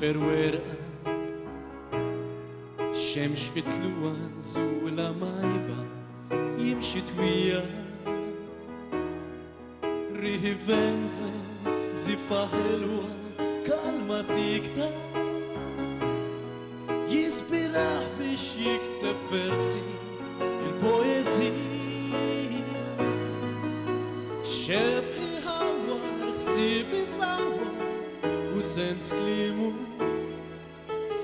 perwerqa Xemx fit-tluwa żula majba jimxi twija Riħi venven ziffa ħelwa kalma sikta Jispiraħ biex jikteb versi il-poezija Xebħi ħawar ħsibi sawar u sens klimu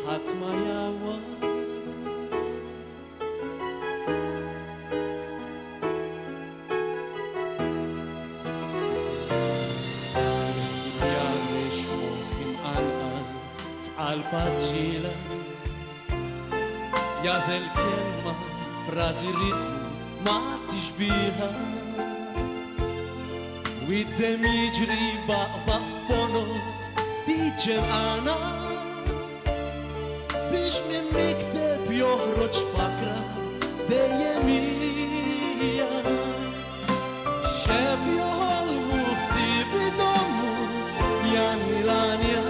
ħadd ma jawar Għal-paċċila Jażel kelma frażi ritmu ma tixbiha U id-dem jiġri baqbaq f'ponot tiġenqana Biex minn mikteb joħroġ fakra dejjem hija Xef joħolmu ħsieb idommu janni l-anja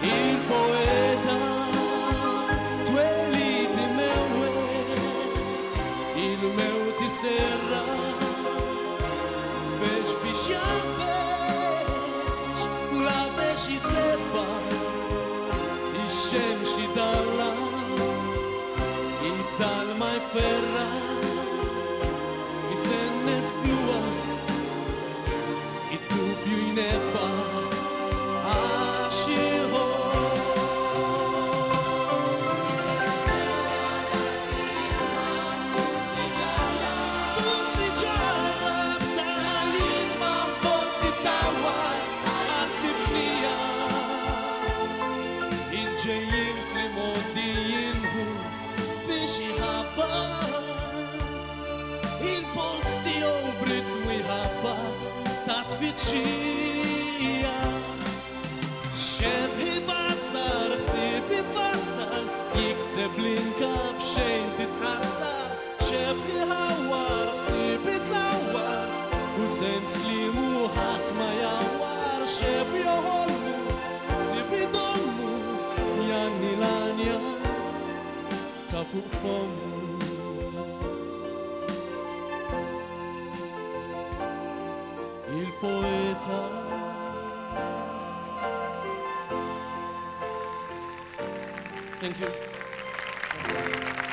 Il-poeta twelid imewwel il-mewt iserra biex jabbex u la biex jisebba ix-xemx idalla id-dalma jferra jisennes bluwa id-dubju jnebba ġejjin fl-modi jinħu biex jħabbat il-polz tiegħu b'ritmu jħabbat ta' tfittxija Xebħi bassar ħsieb ifassar jikteb l-inkab xejn titħassar Xebħi ħawwar ħsieb isawwar u sens kliemu ħadd ma jawwar Xebħi joħolmu ħsieb idommu janni l-anja ta' fuq fommu il-poeta Thank you.